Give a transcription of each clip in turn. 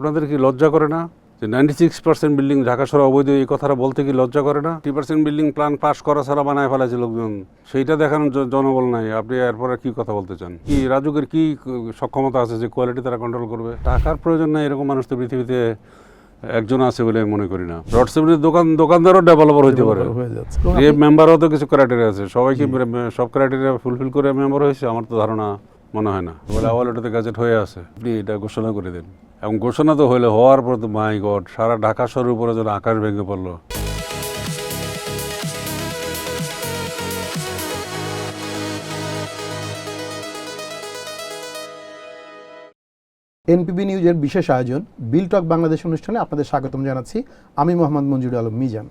আপনাদের কি লজ্জা করে না যে 96% বিল্ডিং ঢাকা শহরে অবৈধ, এই কথাটা বলতে কি লজ্জা করে না? 30% বিল্ডিং প্ল্যান পাস করা ছাড়া বানায় ফেলাছে লোকজন, সেইটা দেখানোর জনবল নাই। আপনি এরপরে কি কথা বলতে চান? কি রাজুকের কি সক্ষমতা আছে যে কোয়ালিটি তারা কন্ট্রোল করবে? টাকার প্রয়োজন নাই এরকম মানুষ তো পৃথিবীতে একজন আছে বলে আমি মনে করি না। রড সিমেন্টের দোকানদারও ডেভেলপার হইতে পারে, মেম্বারও তো কিছু ক্রাইটেরিয়া আছে। সবাই কি সব ক্রাইটেরিয়া ফুলফিল করে মেম্বার হয়েছে? আমার তো ধারণা মনে হয় না। বলে আওয়াল এটাতে গ্যাজেট হয়ে আছে, আপনি এটা ঘোষণা করে দেন। এবং ঘোষণা তো হলে হওয়ার পর তো মাই গড, সারা ঢাকা শহরের উপরে যেন আকাশ ভেঙে পড়লো। এনপিবি নিউজের বিশেষ আয়োজন বিল টক বাংলাদেশ অনুষ্ঠানে আপনাদের স্বাগতম জানাচ্ছি। আমি মোহাম্মদ মঞ্জুর আলম মিজান।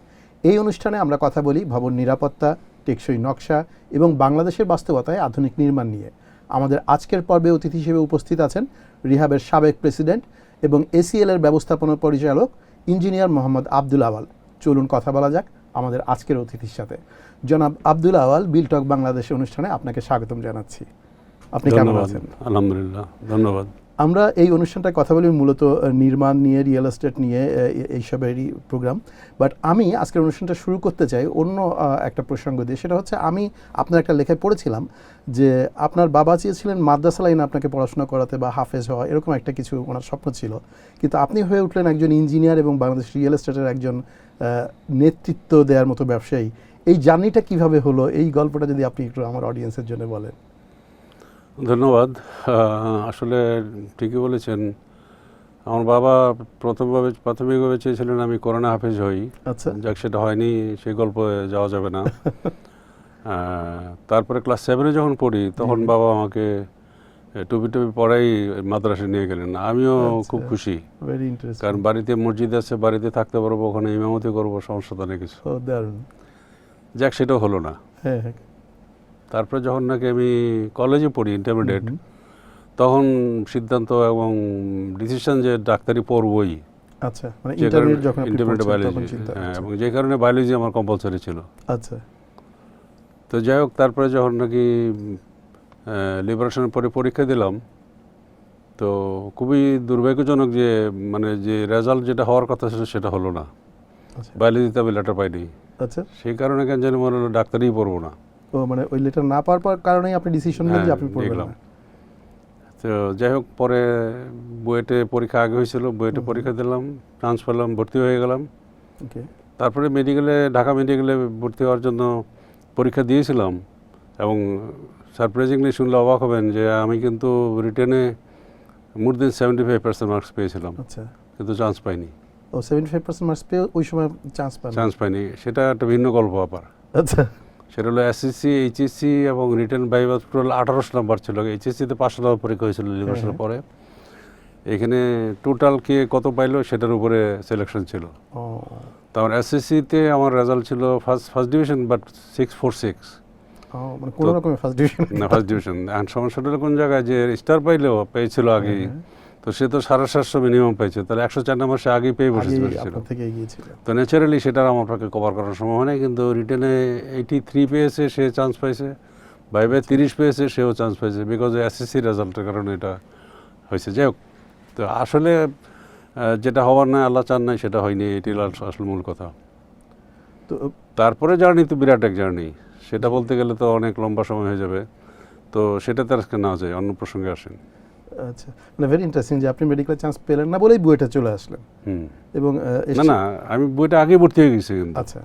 এই অনুষ্ঠানে আমরা কথা বলি ভবন নিরাপত্তা, টেকসই নকশা এবং বাংলাদেশের বাস্তবতায় আধুনিক নির্মাণ নিয়ে। আমাদের আজকের পর্বে অতিথি হিসেবে উপস্থিত আছেন রিহাবের সাবেক প্রেসিডেন্ট এবং এসিএল এর ব্যবস্থাপনা পরিচালক ইঞ্জিনিয়ার মোহাম্মদ আব্দুল আওয়াল। চলুন কথা বলা যাক আমাদের আজকের অতিথির সাথে। জনাব আব্দুল আওয়াল, বিল টক বাংলাদেশ অনুষ্ঠানে আপনাকে স্বাগতম জানাচ্ছি। আপনি কেমন আছেন? আলহামদুলিল্লাহ, ধন্যবাদ। আমরা এই অনুষ্ঠানটায় কথা বলি মূলত নির্মাণ নিয়ে, রিয়েল এস্টেট নিয়ে, এইসবেরই প্রোগ্রাম। বাট আমি আজকের অনুষ্ঠানটা শুরু করতে চাই অন্য একটা প্রসঙ্গ দিয়ে। সেটা হচ্ছে, আমি আপনার একটা লেখায় পড়েছিলাম যে আপনার বাবা চেয়েছিলেন মাদ্রাসা লাইনে আপনাকে পড়াশোনা করাতে বা হাফেজ হওয়া, এরকম একটা কিছু ওনার স্বপ্ন ছিল। কিন্তু আপনি হয়ে উঠলেন একজন ইঞ্জিনিয়ার এবং বাংলাদেশ রিয়েল এস্টেটের একজন নেতৃত্ব দেওয়ার মতো ব্যবসায়ী। এই জার্নিটা কিভাবে হলো, এই গল্পটা যদি আপনি একটু আমার অডিয়েন্সের জন্য বলেন। ধন্যবাদ। আসলে ঠিকই বলেছেন। আমার বাবা প্রাথমিকভাবে চেয়েছিলেন আমি কোরআনে হাফেজ হই। আচ্ছা, যাক, সেটা হয়নি, সেই গল্পে যাওয়া যাবে না। তারপরে ক্লাস 7-এ যখন পড়ি তখন বাবা আমাকে টুপি পড়াই মাদ্রাসায় নিয়ে গেলেন। আমিও খুব খুশি, কারণ বাড়িতে মসজিদ আছে, বাড়িতে থাকতে পারবো, ওখানে ইমামতি করবো, সমস্যা তো নেই কিছু। যাক, সেটাও হলো না। তারপরে যখন নাকি আমি কলেজে পড়ি, ইন্টারমিডিয়েট, তখন সিদ্ধান্ত এবং ডিসিশন যে ডাক্তারি পড়বই। আচ্ছা, মানে ইন্টারমিডিয়েট বায়োলজি, এবং যে কারণে বায়োলজি আমার কম্পালসারি ছিল। আচ্ছা, তো যাই হোক, তারপরে যখন নাকি লিবারেশনের পরে পরীক্ষা দিলাম, তো খুবই দুর্ভাগ্যজনক যে মানে যে রেজাল্ট যেটা হওয়ার কথা ছিল সেটা হলো না। বায়োলজিতে আমি লেটার পাইনি। আচ্ছা, সেই কারণে কেন জানি মনে হলো ডাক্তারিই পড়বো না। ও মানে ওই লেটার না পাওয়ার কারণেই আপনি ডিসিশন নিলেন যে আপনি পড়বেন না। তো যাই হোক, পরে বুয়েটে পরীক্ষা আগে হয়েছিল, বুয়েটে পরীক্ষা দিলাম, চান্স পেলাম, ভর্তি হয়ে গেলাম। তারপরে ঢাকা মেডিকেলে ভর্তি হওয়ার জন্য পরীক্ষা দিয়েছিলাম, এবং সারপ্রাইজিংলি শুনলে অবাক হবেন যে আমি কিন্তু রিটেনে মোর দেন 75% মার্কস পেয়েছিলাম। আচ্ছা, কিন্তু চান্স পাইনি। ও 75% মার্কস পেয়ে ওই সময় চান্স পাইনি। সেটা একটা ভিন্ন গল্প আবার। আচ্ছা, সেটা হলো এসএসসি, এইচএসসি এবং রিটেন ভাইভা টোটাল 1800 নাম্বার ছিল। এইচএসসিতে 500 নাম্বার পরীক্ষা হয়েছিল লিবারেশনের পরে। এখানে টোটাল কে কত পাইলো সেটার উপরে সিলেকশন ছিল। তো আমার এসএসসিতে আমার রেজাল্ট ছিল ফার্স্ট ডিভিশন, বাট 646। মানে কোনো রকমের ফার্স্ট ডিভিশন না, ফার্স্ট ডিভিশন। আর সমস্যাটা হলো কোন জায়গায়, যে স্টার পাইলেও পেয়েছিল আগেই, তো সে তো 750 মিনিমাম পেয়েছে, তাহলে 104 নাম্বার সে আগেই পেয়ে বসেছিল। তো ন্যাচারালি সেটা আমার পক্ষে কভার করার সম্ভব হয় না। কিন্তু রিটেনে 83 পেয়েছে, সে চান্স পাইছে। ভাইভায় 30 পেয়েছে, সেও চান্স পাইছে, বিকজ এসএসসি রেজাল্টের কারণে এটা হয়েছে। যাই হোক, তো আসলে যেটা হওয়ার নয়, আল্লাহ চান নাই, সেটা হয়নি, এটি আসলে মূল কথা। তো তারপরে জার্নি তো বিরাট এক জার্নি, সেটা বলতে গেলে তো অনেক লম্বা সময় হয়ে যাবে। তো সেটাতে আজকে না যায়, অন্য প্রসঙ্গে আসেন। আচ্ছা, মানে ভেরি ইন্টারেস্টিং যে আপনি মেডিকেল চান্স পেলেন না বলেই বুয়েটে চলে আসলেন। এবং না, আমি বুয়েটে আগে ভর্তি হয়ে গেছি। কিন্তু আচ্ছা,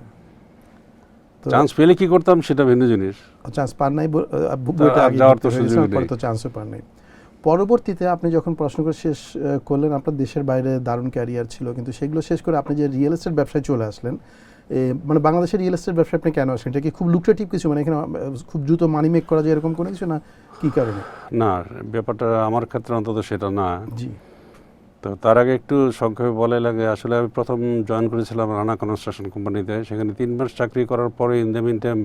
চান্স পেলে কি করতাম সেটা ভিন্ন জিনিস। চান্স পান নাই, বুয়েটে আগে যাওয়ার তো সুযোগ নেই, তো চান্সও পান নাই। পরবর্তীতে আপনি যখন পড়াশোনা করে শেষ করলেন, আপনার দেশের বাইরে দারুণ ক্যারিয়ার ছিল, কিন্তু সেগুলো শেষ করে আপনি যে রিয়েল এস্টেট ব্যবসায় চলে আসলেন, মানে বাংলাদেশের রিয়েল এস্টেট ব্যবসায় আপনি কেন আসলেন? এটা কি খুব লুক্রেটিভ কিছু, মানে এখানে খুব দ্রুত মানি মেক করা যায় এরকম কোনো কিছু, না কি কারণে? না, ব্যাপারটা আমার ক্ষেত্রে অন্তত সেটা না। জি। তো তার আগে একটু সংক্ষেপে বলাই লাগে। আসলে আমি প্রথম জয়েন করেছিলাম রানা কনস্ট্রাকশন কোম্পানিতে। সেখানে 3 মাস চাকরি করার পরে ইন দ্য মিন টাইম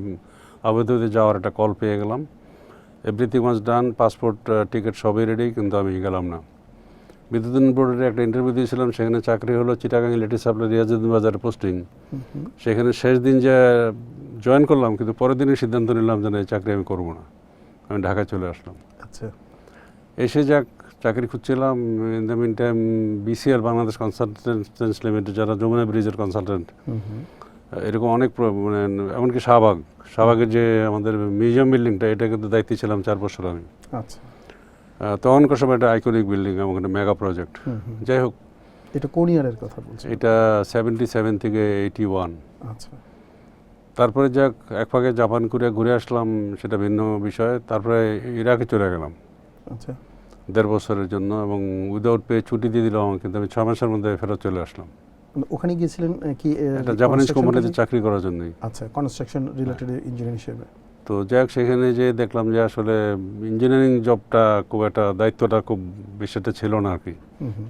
আবুধাবিতে যাওয়ার একটা কল পেয়ে গেলাম। Everything was done, passport ticket সবই রেডি, কিন্তু আমি গেলাম না। বিদ্যুৎ বোর্ডের একটা ইন্টারভিউ দিয়েছিলাম, সেখানে চাকরি হলো চিটাগাং ইলেকট্রিক সাপ্লাই রিয়াজউদ্দিন বাজারে পোস্টিং। সেখানে শেষ দিন যে জয়েন করলাম, কিন্তু পরের দিনই সিদ্ধান্ত নিলাম যে এই চাকরি আমি করবো না, আমি ঢাকায় চলে আসলাম। আচ্ছা, এসে যাক চাকরি খুঁজছিলাম। In the meantime BCL Bangladesh Consultants Limited, যারা যমুনা ব্রিজের কনসালটেন্ট, এরকম অনেক মানে এমনকি শাহবাগের যে আমাদের মিউজিয়াম বিল্ডিংটা, এটা কিন্তু দায়িত্বে ছিলাম 4 বছর আমি। আচ্ছা, তখনকার সময় একটা আইকনিক বিল্ডিং এবং একটা মেগা প্রজেক্ট। যাই হোক, এটা কোন ইয়ারের কথা বলছেন? এটা 77 থেকে 81। আচ্ছা, তারপরে যাক এক ফাঁকে জাপান কোরিয়া ঘুরে আসলাম, সেটা ভিন্ন বিষয়। তারপরে ইরাকে চলে গেলাম আচ্ছা, 1.5 বছরের জন্য, এবং উইদাউট পে ছুটি দিয়ে দিলাম, কিন্তু আমি 6 মাসের মধ্যে ফেরত চলে আসলাম। ওখানে গিয়েছিলেন কি একটা জাপানিজ construction কোম্পানিতে কাজে? চাকরি করার জন্যই। আচ্ছা, কনস্ট্রাকশন রিলেটেড ইঞ্জিনিয়ার হিসেবে। তো যাই হোক, সেখানে যে দেখলাম যে আসলে ইঞ্জিনিয়ারিং জবটা খুব একটা, দায়িত্বটা খুব বেশি একটা ছিল না আর কি।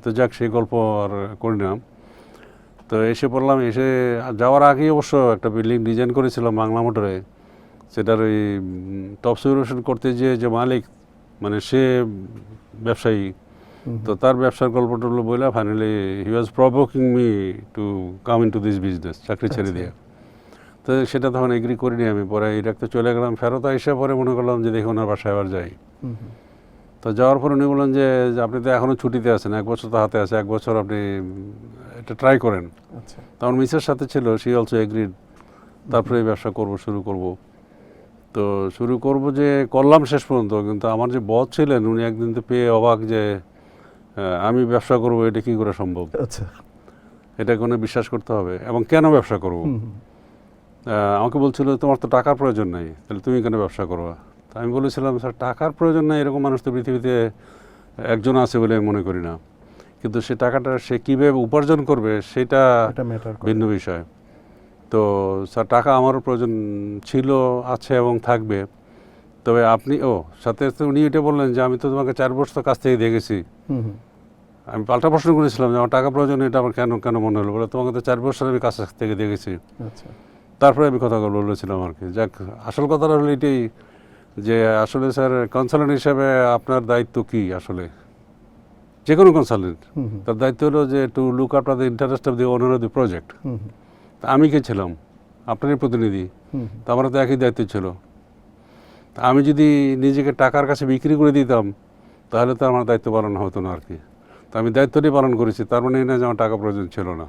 তো যাক, সেই গল্প আর করি না। তো এসে পড়লাম, এসে যাওয়ার আগেই অবশ্য একটা বিল্ডিং ডিজাইন করেছিলাম বাংলা মোটরে। সেটার ওই টপ সিউরেশন করতে যে মালিক, মানে সে ব্যবসায়ী, তো তার ব্যবসার গল্প টল্প বলে finally he was provoking me to come into this business, চাকরি ছেড়ে দিয়ে। তো সেটা তখন এগ্রি করিনি আমি। পরে ইরাক তো চলে গেলাম, ফেরত এসে পরে মনে করলাম যে দেখি ওনার বাসায় আবার যাই। তো যাওয়ার পরে উনি বললেন যে আপনি তো এখনও ছুটিতে আছেন, 1 বছর তো হাতে আছে, 1 বছর আপনি এটা ট্রাই করেন। আচ্ছা, তখন মিসের সাথে ছিল, সি অলসো এগ্রিড। তারপরে এই ব্যবসা শুরু করব। তো শুরু করব যে করলাম শেষ পর্যন্ত। কিন্তু আমার যে বস ছিলেন, উনি একদিন তো পেয়ে অবাক যে আমি ব্যবসা করব, এটা কী করে সম্ভব, আচ্ছা, এটা কোনো বিশ্বাস করতে হবে, এবং কেন ব্যবসা করব। আমাকে বলছিল তোমার তো টাকার প্রয়োজন নেই, তাহলে তুমি কেন ব্যবসা করবা। তা আমি বলেছিলাম স্যার, টাকার প্রয়োজন নেই এরকম মানুষ তো পৃথিবীতে একজন আছে বলে আমি মনে করি না, কিন্তু সে টাকাটা সে কীভাবে উপার্জন করবে সেটা ভিন্ন বিষয়। তো স্যার, টাকা আমারও প্রয়োজন ছিল, আছে এবং থাকবে। তবে আপনি সাথে সাথে উনি এটা বললেন যে আমি তো তোমাকে 4 বছর কাছ থেকে দেখেছি। আমি পাল্টা প্রশ্ন করেছিলাম যে আমার টাকা প্রয়োজন, এটা আমার কেন মনে হলো। বলে তোমাকে তো 4 বছর আমি কাছ থেকে দেখেছি। আচ্ছা, তারপরে আমি কথাগুলো বলেছিলাম আর কি। যাক, আসল কথাটা হলো এটাই যে আসলে স্যার, কনসালটেন্ট হিসেবে আপনার দায়িত্ব কি আসলে, যে কোনো কনসালটেন্ট তার দায়িত্ব হলো যে to look after the interest of the owner of the project. তা আমি কে ছিলাম? আপনারই প্রতিনিধি। তা আমার তো একই দায়িত্ব ছিল। তা আমি যদি নিজেকে টাকার কাছে বিক্রি করে দিতাম, তাহলে তো আমার দায়িত্ব পালন হতো না আর কি। তো আমি দায়িত্বটি পালন করেছি, তার মানে এই না যে আমার টাকা প্রয়োজন ছিল না।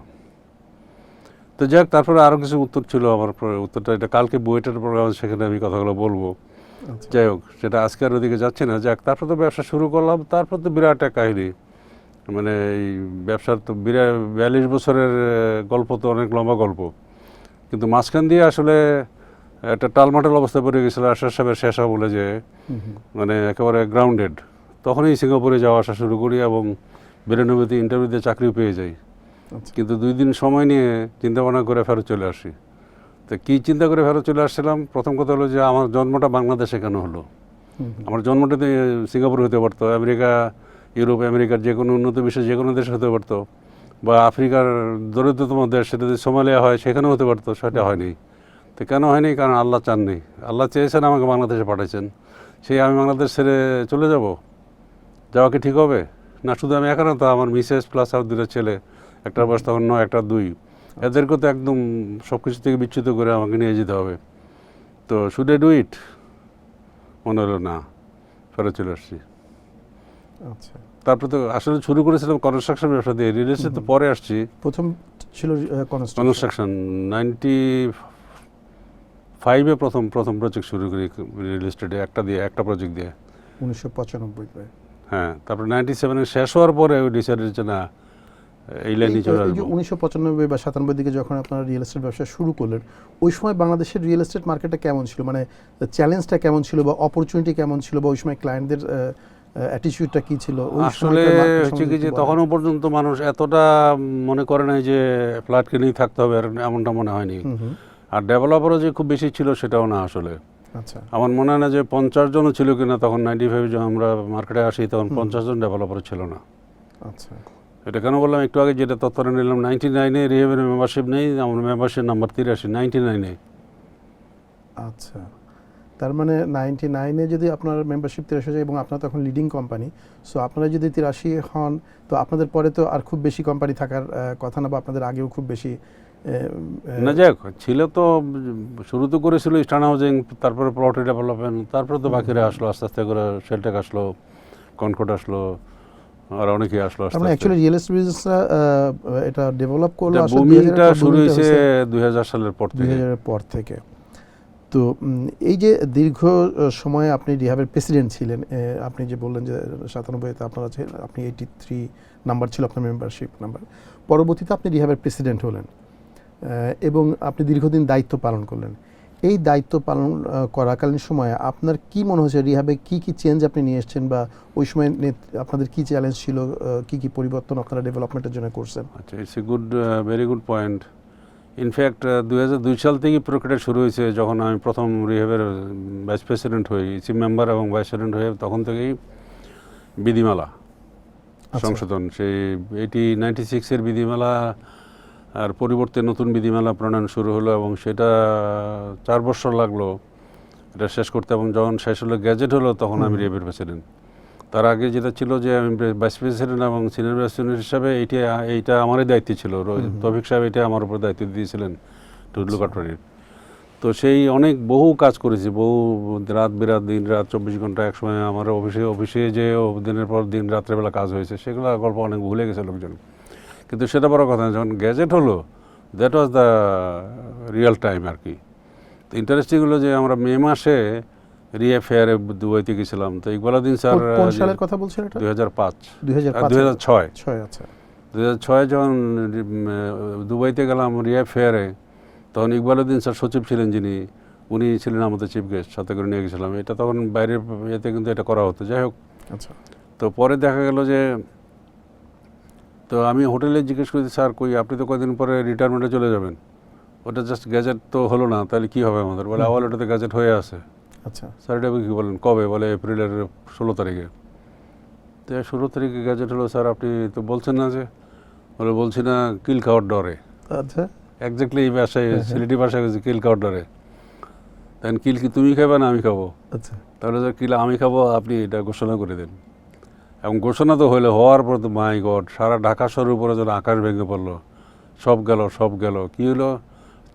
তো যাক, তারপরে আরও কিছু উত্তর ছিল আমার। উত্তরটা এটা কালকে বুয়েটের প্রোগ্রাম, সেখানে আমি কথাগুলো বলবো। যাই হোক, সেটা আজকে আর ওদিকে যাচ্ছে না। যাক, তারপর তো ব্যবসা শুরু করলাম। তারপর তো বিরাট একটা কাহিনী, মানে এই ব্যবসার তো 42 বছরের গল্প, তো অনেক লম্বা গল্প। কিন্তু মাঝখান দিয়ে আসলে একটা টালমাটাল অবস্থায় পড়ে গেছিলো আশার সাহেবের শেষা বলে, যে মানে একেবারে গ্রাউন্ডেড। তখনই সিঙ্গাপুরে যাওয়া আসা শুরু করি এবং 92তে ইন্টারভিউতে চাকরিও পেয়ে যাই। কিন্তু 2 দিন সময় নিয়ে চিন্তা ভাবনা করে ফেরত চলে আসি। তো কী চিন্তা করে ফেরত চলে আসছিলাম, প্রথম কথা হলো যে আমার জন্মটা বাংলাদেশে কেন হলো। আমার জন্মটা তো সিঙ্গাপুর হতে পারতো, আমেরিকা, ইউরোপ, আমেরিকার যে কোনো উন্নত বিশ্বের যে কোনো দেশ হতে পারতো, বা আফ্রিকার দরিদ্রতম দেশ, সেটা যদি সোমালিয়া হয় সেখানেও হতে পারতো। সেটা হয়নি। তো কেন হয়নি? কারণ আল্লাহ চাননি। আল্লাহ চেয়েছেন, আমাকে বাংলাদেশে পাঠাইছেন। সেই আমি বাংলাদেশ ছেড়ে চলে যাওয়া কি ঠিক হবে? না, শুধু আমি একা না, তো আমার মিসেস প্লাস আর 2টা ছেলে, একটা বয়স তখন 9, একটা 2, এদেরকে তো একদম সব কিছু থেকে বিচ্যুত করে আমাকে নিয়ে যেতে হবে। তো শুড আই ডু ইট? মনে হলো না, ফেরত চলে আসছি। আচ্ছা, তারপর তো আসলে শুরু করেছিলাম কনস্ট্রাকশন ব্যবসা দিয়ে। রিয়েল এস্টেট তো পরে আসছি। প্রথম ছিল কনস্ট্রাকশন 95-এ প্রথম প্রজেক্ট শুরু করি রিয়েল এস্টেটে, একটা প্রজেক্ট দিয়ে 1995। হ্যাঁ, তারপর 97-এ শেষ হওয়ার পরে ওই ডিসাইডেড যে না, এই লাইনে চলে আসবো। 1995 বা 97 দিকে যখন আপনারা রিয়েল এস্টেট ব্যবসা শুরু করলেন, ওই সময় বাংলাদেশের রিয়েল এস্টেট মার্কেটটা কেমন ছিল, মানে চ্যালেঞ্জটা কেমন ছিল, বা অপরচুনিটি কেমন ছিল, বা ওই সময় ক্লায়েন্টদের অ্যাটিটিউডটা কি ছিল? আসলে হচ্ছে কি যে তখনও পর্যন্ত মানুষ এতটা মনে করে নাই যে ফ্ল্যাট কিনেই থাকতে হবে, এমনটা মনে হয়নি। আর ডেভেলপারও যে খুব বেশি ছিল সেটাও না আসলে। আচ্ছা, আমার মনে হয় না যে 50 জনও ছিল কিনা তখন। 95 যখন আমরা মার্কেটে আসি তখন 50 জন ডেভেলপার ছিল না। আচ্ছা, এটা কেন বললাম একটু আগে, যেটা তথ্যটা নিলাম, 99-এ রিহেবের মেম্বারশিপ নেই, আমার মেম্বারশিপ নাম্বার 83, 99-এ। আচ্ছা, তার মানে 99-এ যদি আপনার মেম্বারশিপ 83 যায় এবং আপনার তখন লিডিং কোম্পানি, সো আপনারা যদি 83 হন, তো আপনাদের পরে তো আর খুব বেশি কোম্পানি থাকার কথা না, বা আপনাদের আগেও খুব বেশি না। যাক, ছিল তো, শুরু তো করেছিল ইস্টার্ন হাউজিং, তারপরে প্রপার্টি ডেভেলপমেন্ট, তারপরে তো বাকিরা আসলো আস্তে আস্তে করে। শেলটেক আসলো, কনকর্ড আসলো, আর অনেকেই আসলো আস্তে আমরা আস্তে। অ্যাকচুয়ালি রিয়েল এস্টেট বিজনেসটা এটা ডেভেলপ করলো আসলে বুমিংটা শুরু হয়েছে 2000 সালের পর থেকে। 2000 এর পর থেকে। তো এই যে দীর্ঘ সময় আপনি রিহাবের প্রেসিডেন্ট ছিলেন, আপনি যে বললেন যে 97-তে আপনারা আপনি 83 নাম্বার ছিল আপনার মেম্বারশিপ নাম্বার, পরবর্তীতে আপনি রিহাবের প্রেসিডেন্ট হলেন এবং আপনি দীর্ঘদিন দায়িত্ব পালন করলেন। এই দায়িত্ব পালন করাকালীন সময়ে আপনার কি মনে হয়েছে রিহাবে কি কি চেঞ্জ আপনি নিয়ে এসেছেন, বা ওই সময় আপনাদের কি চ্যালেঞ্জ ছিল, কি কি পরিবর্তন আপনারা ডেভেলপমেন্টের জন্য করছেন? আচ্ছা, it's a good, very good point. In fact 2002 সাল থেকেই প্রক্রিয়া শুরু হয়েছে, যখন আমি প্রথম রিহাবের ভাইস প্রেসিডেন্ট হই, চিফ মেম্বার এবং ভাইস প্রেসিডেন্ট হয়ে, তখন থেকেই বিধিমালা সংশোধন, সেই 96-এর বিধিমালা আর পরিবর্তে নতুন বিধিমালা প্রণয়ন শুরু হলো, এবং সেটা 4 বছর লাগলো এটা শেষ করতে, এবং যখন শেষ হলো গ্যাজেট হলো তখন আমি রিহাবের প্রেসিডেন্ট। তার আগে যেটা ছিল যে আমি ভাইস প্রেসিডেন্ট এবং সিনিয়র ভাইস প্রেসিডেন্ট হিসাবে এইটা আমারই দায়িত্ব ছিল। তৌফিক সাহেব এটা আমার উপর দায়িত্ব দিয়েছিলেন টু লুক আফটার ইট। তো সেই বহু কাজ করেছি, বহু রাত বিরাত, দিন রাত 24 ঘন্টা। একসময় আমার অফিসে যে দিনের পর দিন রাত্রেবেলা কাজ হয়েছে, সেগুলো গল্প অনেক ভুলে গেছে লোকজন। কিন্তু সেটা বড় কথা না, যখন গ্যাজেট হলো that was the real time আর কি। তো ইন্টারেস্টিং হলো যে আমরা মে মাসে রিয়া ফেয়ারে দুবাইতে গেছিলাম। তো ইকবালউদ্দিন স্যার, কোন সালের কথা বলছেন এটা? 2005 2006। আচ্ছা। 2006 যখন দুবাইতে গেলাম রিয়া ফেয়ারে, তখন ইকবালউদ্দিন স্যার সচিব ছিলেন, উনি ছিলেন আমাদের চিফ গেস্ট, সাথে করে নিয়ে গেছিলাম। এটা তখন বাইরের ইয়েতে কিন্তু এটা করা হতো। যাই হোক, আচ্ছা। তো পরে দেখা গেল যে, তো আমি হোটেলে জিজ্ঞেস করেছি, স্যার কই আপনি তো কয়েকদিন পরে রিটায়ারমেন্টে চলে যাবেন, ওটা জাস্ট গ্যাজেট তো হলো না, তাহলে কী হবে আমাদের? বলে আবার ওটাতে গ্যাজেট হয়ে আছে। আচ্ছা। স্যার এটা কী বলেন, কবে? বলে এপ্রিলের 16 তারিখে। তো 16 তারিখে গ্যাজেট হলো, স্যার আপনি তো বলছেন না যে? বলে বলছি না, কিল খাওয়ার ডরে। আচ্ছা। এক্স্যাক্টলি এই ভাষায়, সিলেটি ভাষায় গেছে, কিল খাওয়ার ডরে। তাই কিল কি তুমি খাবে না আমি খাবো? আচ্ছা। তাহলে স্যার কিল আমি খাবো, আপনি এটা ঘোষণা করে দেন। এবং ঘোষণা তো হওয়ার পর তো মাই গড, সারা ঢাকা শহরের উপরে যেন আকাশ ভেঙে পড়লো, সব গেল। কী হলো?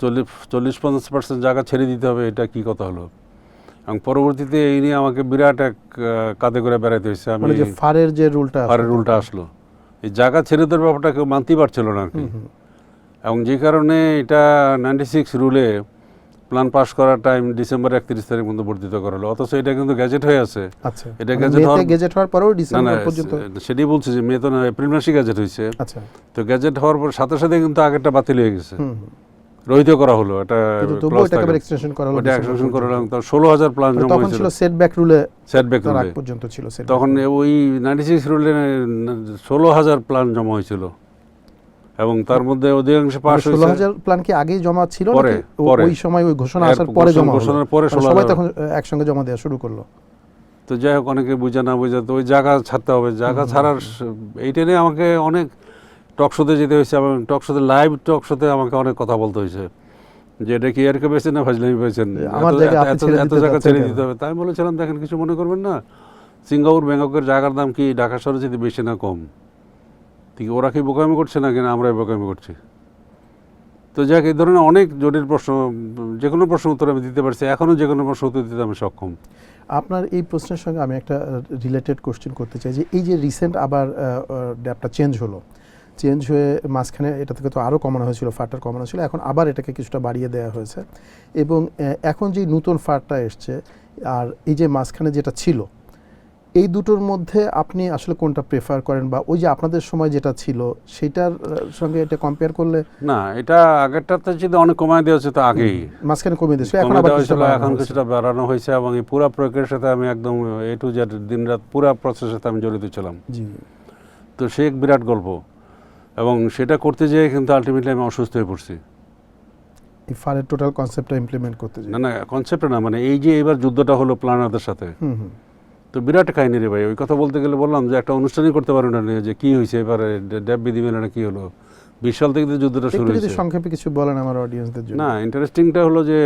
40-50% জায়গা ছেড়ে দিতে হবে, এটা কি কথা হলো? এবং পরবর্তীতে এই নিয়ে আমাকে বিরাট এক কাঁধে করে বেড়াইতে হয়েছে। আমি যে ফারের যে রুলটা আসলো, এই জায়গা ছেড়ে দেওয়ার ব্যাপারটা কেউ মানতেই পারছিল না আর কি। এবং যে কারণে এটা 96 রুলে প্ল্যান পাস করার টাইম ডিসেম্বর 31 তারিখ পর্যন্ত বর্ধিত করা হলো, অথচ এটা কিন্তু গ্যাজেট হয়ে আছে। আচ্ছা, এটা গ্যাজেট হওয়ার পরেও ডিসেম্বর পর্যন্ত, সেটাই বলছে যে মে তো না, এপ্রিল মাসে গ্যাজেট হয়েছে। আচ্ছা। তো গ্যাজেট হওয়ার পর সাথে সাথে কিন্তু আগেরটা বাতিল হয়ে গেছে, রহিত করা হলো। এটা এক্সটেনশন করা হলো, ওটা এক্সটেনশন করা হলো। 16,000 প্ল্যান জমা তখন হয়েছিল। ছিল সেটব্যাক রুলে আগ পর্যন্ত ছিল। তখন ওই 96 রুলে 16,000 প্ল্যান জমা হয়েছিল, এবং তার মধ্যে অধিকাংশ পাস হয়েছে। 16,000 প্ল্যান কি আগেই জমা ছিল পরে? ওই সময় ওই ঘোষণা আসার পরে জমা হলো? ঘোষণার পরে সবাই তখন একসঙ্গে জমা দেওয়া শুরু করলো। তো যাই হোক, অনেকে বুঝে না বুঝে, তো ওই জায়গা ছাড়তে হবে। জায়গা ছাড়ার এইটা নিয়ে আমাকে অনেক টক শোতে যেতে হয়েছে, এবং লাইভ টক শোতে আমাকে অনেক কথা বলতে হয়েছে যে এটা কি এরকে পেয়েছেন না ফাজলামি পেয়েছেন, এত জায়গা ছেড়ে দিতে হবে। তাই বলেছিলাম, দেখেন কিছু মনে করবেন না, সিঙ্গাপুর ব্যাংককের জায়গার দাম কি ঢাকা শহরে যদি বেশি না কম? ঠিক ওরা কি বোকামি করছে না, কিনা আমরাই বোকামি করছি? তো যাক, এই ধরনের অনেক জটিল প্রশ্ন, যে কোনো প্রশ্ন উত্তর আমি দিতে পারছি, এখনও যে কোনো প্রশ্ন উত্তর দিতে আমি সক্ষম। আপনার এই প্রশ্নের সঙ্গে আমি একটা রিলেটেড কোশ্চেন করতে চাই, যে এই যে রিসেন্ট আবার ড্যাপটা চেঞ্জ হয়ে মাঝখানে এটা থেকে তো আরও কমানো হয়েছিল, ফারটা কমানো ছিল, এখন আবার এটাকে কিছুটা বাড়িয়ে দেওয়া হয়েছে, এবং এখন যে নতুন ফারটা এসছে আর এই যে মাঝখানে যেটা ছিল, এই দুটোর মধ্যে আপনি আসলে কোনটা প্রেফার করেন, বা ওই যে আপনাদের সময় যেটা ছিল সেটার সঙ্গে এটা কম্পেয়ার করলে? না, এটা আগেরটাতে যদি অনেক কমায় দেওয়া হচ্ছে, তো আগেই মাঝখানে কমিয়ে দিয়েছে, এখন কিছুটা বাড়ানো হয়েছে, এবং এই পুরো প্রক্রিয়ার সাথে আমি একদম এ টু জেড দিনরাত পুরো প্রসেসের সাথে আমি জড়িত ছিলাম। তো সে এক বিরাট গল্প, এবং সেটা করতে যেয়ে কিন্তু আলটিমেটলি আমি অসুস্থ হয়ে পড়ছি। এই ফারের টোটাল কনসেপ্টটা ইমপ্লিমেন্ট করতে যেয়ে? না, কনসেপ্ট না, মানে এই যে এবার যুদ্ধটা হলো প্ল্যানারদের সাথে, তো বিরাট কাহিনী রে ভাই। ওই কথা বলতে গেলে বললাম যে একটা অনুষ্ঠানই করতে পারো না, যে কি হয়েছে এবারে ড্যাব বিধিমেলাটা কি হলো, 20 সাল থেকে যুদ্ধটা শুরু হয়েছে। সংক্ষেপে কিছু বলেন আমার অডিয়েন্সদের জন্য। না, ইন্টারেস্টিংটা হলো যে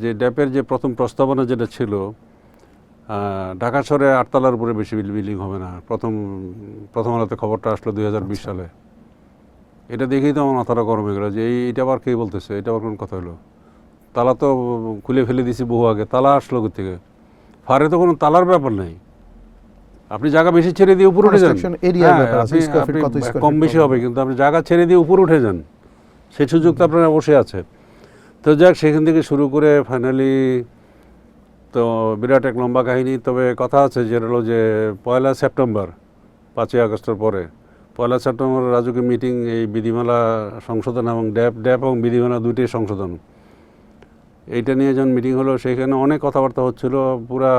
যে ড্যাপের যে প্রথম প্রস্তাবনা যেটা ছিল, ঢাকা শহরে 8 তলার উপরে বেশি বিল্ডিং হবে না। প্রথম আলোতে খবরটা আসলো 2020 সালে। এটা দেখেই তো আমার মাথাটা গরম হয়ে গেল যে এইটা আবার কে বলতেছে, এটা আবার কোন কথা হলো? তালা তো খুলে ফেলে দিছি বহু আগে, তালা আসলো থেকে? ফারে তো কোনো তালার ব্যাপার নেই, আপনি জায়গা বেশি ছেড়ে দিয়ে উপরে উঠে যান। Construction area হ্যাঁ, ব্যাপার আছে, আপনি square feet আপনি কত square কম feet বেশি কত। হবে, কিন্তু আপনি জায়গা ছেড়ে দিয়ে উপরে উঠে যান, সেই সুযোগ তো আপনার অবশ্যই আছে। তো যাক, সেখান থেকে শুরু করে ফাইনালি তো বিরাট এক লম্বা কাহিনী। তবে কথা আছে যেটা হলো যে 1 সেপ্টেম্বর, 5 আগস্টের পরে 1 সেপ্টেম্বর রাজুকে মিটিং, এই বিধিমালা সংশোধন এবং ড্যাপ এবং বিধিমালা দুইটাই সংশোধন, এইটা নিয়ে যখন মিটিং হলো সেখানে অনেক কথাবার্তা হচ্ছিল। পুরা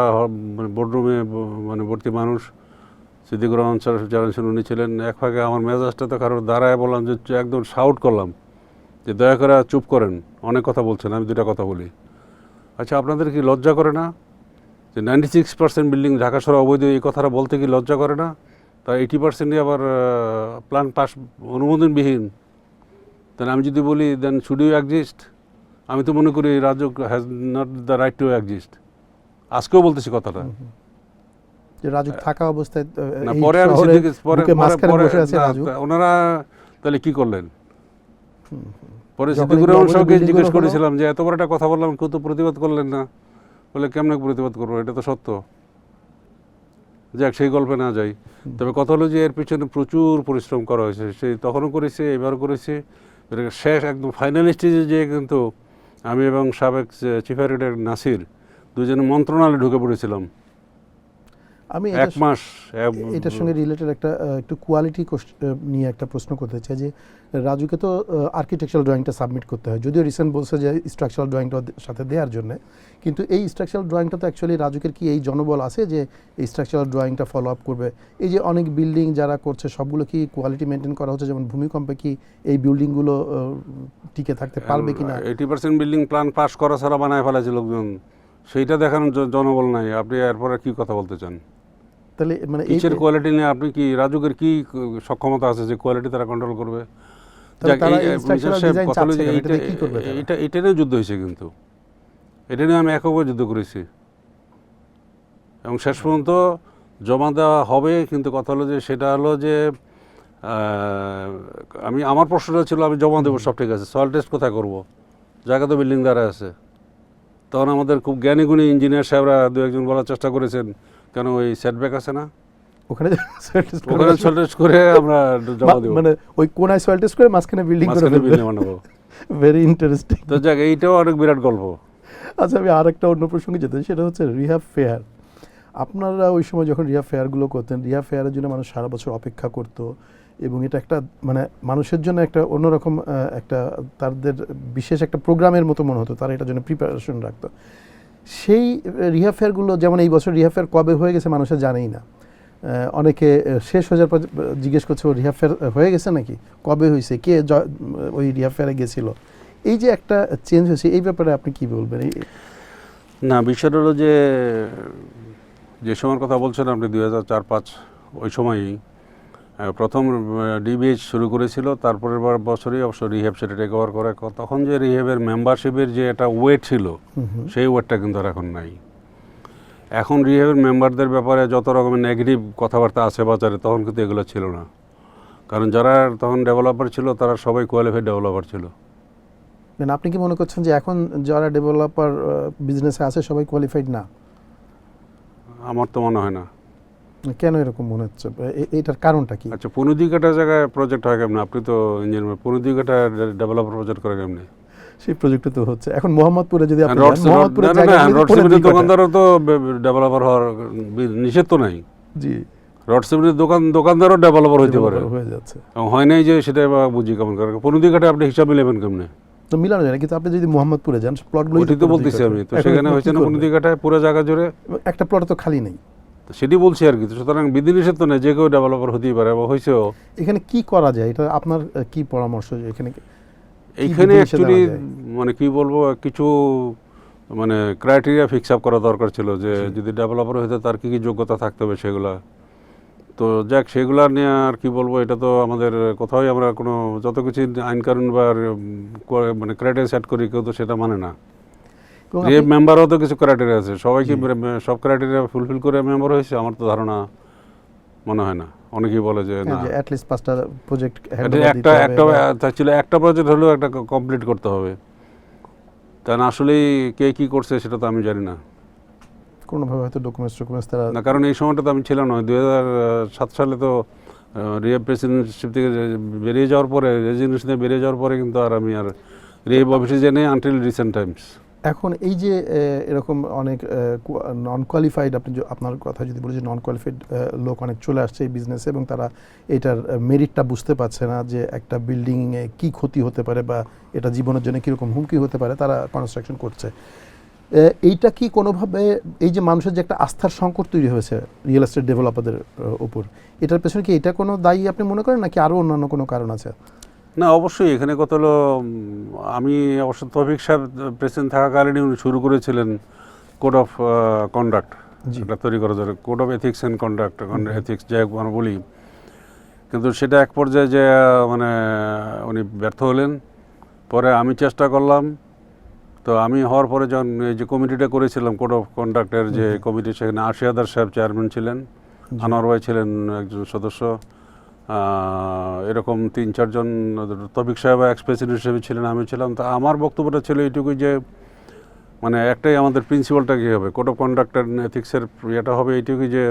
বোর্ডরুমে মানে ভর্তি মানুষ। সিদ্দিকুর রহমান স্যার উনি ছিলেন। এক ফাঁকে আমার মেজাজটা তো কারোর দাঁড়ায় বললাম যে একদম শাউট করলাম যে দয়া করে চুপ করেন, অনেক কথা বলছেন, আমি দুটা কথা বলি। আচ্ছা, আপনাদের কি লজ্জা করে না যে 96% বিল্ডিং ঢাকা শহরে অবৈধ, এই কথাটা বলতে কি লজ্জা করে না? তার 80% আবার প্ল্যান পাস অনুমোদনবিহীন। তাহলে আমি যদি বলি দেন শুড ইউ এক্সিস্ট? আমি তো মনে করি Raju has not the right two exist. আজকেও বলতেছি কথাটা। যে রাজু থাকা অবস্থায় না, এই পরে আমি শহরে সিদ্দিক বুকে মাঝখানে বসে আছে না, রাজু। ওনারা তাহলে কি করলেন? পরে যখন সিদ্দিকুর এগুলো রহমান অবৈধ সাহেবকে building জিজ্ঞেস গুলো হলো, করেছিলাম যে এত বড় একটা কথা বললাম, কেউ তো প্রতিবাদ করলেন না। বলে কেমনে প্রতিবাদ করবো, এটা তো সত্য। যাক, সেই গল্পে না যাই। তবে কথা হলো যে এর পিছনে প্রচুর পরিশ্রম করা হয়েছে, সেই তখনও করেছে, এবারও করেছে। শেষ একদম ফাইনাল স্টেজে যেয়ে কিন্তু আমি এবং সাবেক চিফ এডিটর নাসির দুজনে মন্ত্রণালয়ে ঢুকে পড়েছিলাম। আমি 1 মাস এটার সঙ্গে রিলেটেড একটা একটু কোয়ালিটি নিয়ে একটা প্রশ্ন করতে চাই যে রাজুকে তো আর্কিটেকচারাল ড্রয়িংটা সাবমিট করতে হয়, যদিও রিসেন্ট বলছে যে স্ট্রাকচারাল ড্রয়িংটা সাথে দেওয়ার জন্য, কিন্তু এই স্ট্রাকচারাল ড্রয়িংটা তো অ্যাকচুয়ালি রাজুকের কি এই জনবল আছে যে এই স্ট্রাকচারাল ড্রয়িংটা ফলো আপ করবে? এই যে অনেক বিল্ডিং যারা করছে সবগুলো কি কোয়ালিটি মেনটেন করা হচ্ছে? যেমন ভূমিকম্পে কি এই বিল্ডিংগুলো টিকে থাকতে পারবে কিনা? 80% বিল্ডিং প্ল্যান পাস করা ছাড়া বানায় ফেলেছে লোকজন, সেইটা দেখানোর জনবল নাই। আপনি এরপরে কি কথা বলতে চান? তাহলে মানে এই কিসের কোয়ালিটি নিয়ে আপনি কি, রাজুকের কি সক্ষমতা আছে যে কোয়ালিটি তারা কন্ট্রোল করবে? তাহলে যাক, তারা এই structural মিজান সাহেব design কথা হলো চাচ্ছে যে কেন? এটা দিয়ে কি করবে তারা? এটা নিয়ে যুদ্ধ হয়েছে, কিন্তু এটা নিয়ে আমি এককভাবে যুদ্ধ করেছি এবং শেষ পর্যন্ত জমা দেওয়া হবে। কিন্তু কথা হলো যে সেটা হলো যে আমার প্রশ্নটা ছিল আমি জমা দেবো, সব ঠিক আছে, সয়েল টেস্ট কোথায় করবো? জায়গা তো বিল্ডিং দ্বারা আছে। তখন আমাদের খুব জ্ঞানী গুণী ইঞ্জিনিয়ার সাহেবরা দু একজন বলার চেষ্টা করেছেন, কেন ওই সেটব্যাক আছে না, ওখানে ওখানে সয়েল টেস্ট করে আমরা জমা দেবো, মানে ওই কোনায় সয়েল টেস্ট করে মাঝখানে বিল্ডিং করে মাঝখানে বিল্ডিং বানাবো। Very interesting. তো যাক, এইটাও অনেক বিরাট গল্প। আচ্ছা, আমি আরেকটা অন্য প্রসঙ্গে যেতে চাই, সেটা হচ্ছে রিহাব ফেয়ার। আপনারা ওই সময় যখন রিহাব ফেয়ারগুলো করতেন, রিহাব ফেয়ারের জন্য মানুষ সারা বছর অপেক্ষা করতো এবং এটা একটা মানে মানুষের জন্য একটা অন্যরকম একটা তাদের বিশেষ একটা প্রোগ্রামের মতো মনে হতো, তারা এটার জন্য প্রিপারেশন রাখতো। সেই রিহাব ফেয়ারগুলো, যেমন এই বছর রিহাব ফেয়ার কবে হয়ে গেছে মানুষের জানেই না। অনেকে শেষ হয়ে যাওয়ার পর জিজ্ঞেস করছে ও রিহাব ফেয়ার হয়ে গেছে নাকি, কবে হয়েছে, কে ওই রিহাব ফেয়ারে গেছিল। এই যে একটা চেঞ্জ হয়েছে, এই ব্যাপারে আপনি কি বলবেন? না, বিষয়টা হলো যে সময়ের কথা বলছেন আপনি 2004-05 ওই সময়ই প্রথম ডিবিএইচ শুরু করেছিল। তারপরের বছরই অবশ্য রিহ্যাব সেটা টেক ওভার করে। তখন যে রিহ্যাবের মেম্বারশিপের যে একটা ওয়েট ছিল, সেই ওয়েটটা কিন্তু আর এখন নাই। এখন রিহ্যাবের মেম্বারদের ব্যাপারে যত রকমের নেগেটিভ কথাবার্তা আছে বাজারে, তখন কিন্তু এগুলো ছিল না। কারণ যারা তখন ডেভেলপার ছিল তারা সবাই কোয়ালিফাইড ডেভেলপার ছিল। মানে আপনি কি মনে করছেন যে এখন যারা ডেভেলপার বিজনেসে আছে সবাই কোয়ালিফাইড না? আমার তো মনে হয় না। কেন এরকম মনে হচ্ছে? এটার কারণটা কি? আচ্ছা, পনুদিঘাটা জায়গায় প্রজেক্ট হয় কেমন? আপনি তো ইঞ্জিনিয়ার, পনুদিঘাটা ডেভেলপার প্রজেক্ট করে কেমনি? সেই প্রজেক্ট তো হচ্ছে এখন মোহাম্মদপুরে। যদি আপনি দোকানদারও তো ডেভেলপার হওয়ার নিষেধ তো নাই। জি, রড সিমেন্টের দোকানদারও ডেভেলপার হইতে পারে, হয়ে যাচ্ছে। হয় নাই যে সেটা বুঝি কেমন করে। পনুদিঘাটে আপনি হিসাব মিলাবেন কেমনে? তো মিলানো যায় না, কিন্তু আপনি যদি মোহাম্মদপুরে যান প্লটগুলো তো বলতেছি আমি, তো সেখানে হয়েছে না পনুদিঘাটায় পুরো জায়গা জুড়ে একটা প্লট তো খালি নেই, সেটি বলছি আর কি। সুতরাং বিধিনিষেধ তো নেই, যে কেউ ডেভেলপার হতেই পারে এবং হয়েছেও। এখানে কি করা যায়, এটা আপনার কি পরামর্শ? এখানে অ্যাকচুয়ালি মানে কি বলবো, কিছু মানে ক্রাইটেরিয়া ফিক্স আপ করা দরকার ছিল যে যদি ডেভেলপার হইতে তার কী কী যোগ্যতা থাকতে হবে সেগুলা। তো যাক, সেগুলা নিয়ে আর কি বলবো, এটা তো আমাদের কোথাও আমরা কোনো যত কিছু আইন কানুন বা মানে ক্রাইটেরিয়া সেট করি, কেউ তো সেটা মানে না। মেম্বারও তো কিছু ক্রাইটেরিয়া আছে, সবাই কি সব ক্রাইটেরিয়া ফুলফিল করে মেম্বার হয়েছে? আমার তো ধারণা মনে হয় না। অনেকেই বলে যে না, অ্যাট লিস্ট 5টা প্রজেক্ট একটা প্রজেক্ট হলেও একটা কমপ্লিট করতে হবে। তা না, আসলেই কে কি করছে সেটা তো আমি জানি না। কোনোভাবে হয়তো ডকুমেন্টস তারা না, কারণ এই সময়টা তো আমি ছিলাম না। 2007 সালে তো রিহেব প্রেসিডেন্টশিপ থেকে বেরিয়ে যাওয়ার পরে, রেজিগনেশন থেকে বেরিয়ে যাওয়ার পরে কিন্তু আমি রিহেব অফিসে যাই নাই আনটিল রিসেন্ট টাইমস। এখন এই যে এরকম অনেক নন কোয়ালিফাইড, আপনার কথা যদি বলি যে নন কোয়ালিফাইড লোক অনেক চলে আসছে এই বিজনেসে, এবং তারা এটার মেরিটটা বুঝতে পারছে না যে একটা বিল্ডিংয়ে কী ক্ষতি হতে পারে বা এটা জীবনের জন্য কীরকম হুমকি হতে পারে, তারা কনস্ট্রাকশন করছে। এইটা কি কোনোভাবে এই যে মানুষের যে একটা আস্থার সংকট তৈরি হয়েছে রিয়েল এস্টেট ডেভেলপারদের উপর, এটার পেছনে কি এটা কোনো দায়ী আপনি মনে করেন, নাকি আরও অন্যান্য কোনো কারণ আছে? না, অবশ্যই এখানে কত হলো, আমি অবশ্য তৌফিক সাহেব প্রেসিডেন্ট থাকাকালীনই উনি শুরু করেছিলেন কোড অফ কন্ডাক্ট, এটা তৈরি করা যায়, code of ethics and conduct, ethics যাই হোক আমরা বলি। কিন্তু সেটা এক পর্যায়ে যে মানে উনি ব্যর্থ হলেন। পরে আমি চেষ্টা করলাম, তো আমি হওয়ার পরে যখন এই যে কমিটিটা করেছিলাম কোড অফ কন্ডাক্টের যে কমিটি, সেখানে আশিয়াদার সাহেব চেয়ারম্যান ছিলেন, আনোয়ার ভাই ছিলেন একজন সদস্য, এরকম 3-4 জন, তৌফিক সাহেব এক্স প্রেসিডেন্ট হিসেবে ছিলেন, আমি ছিলাম। তা আমার বক্তব্যটা ছিল এইটুকুই যে মানে একটাই আমাদের প্রিন্সিপালটা কী হবে, কোড অফ কন্ডাক্ট অ্যান্ড এথিক্সের ইয়েটা হবে এইটুকুই যে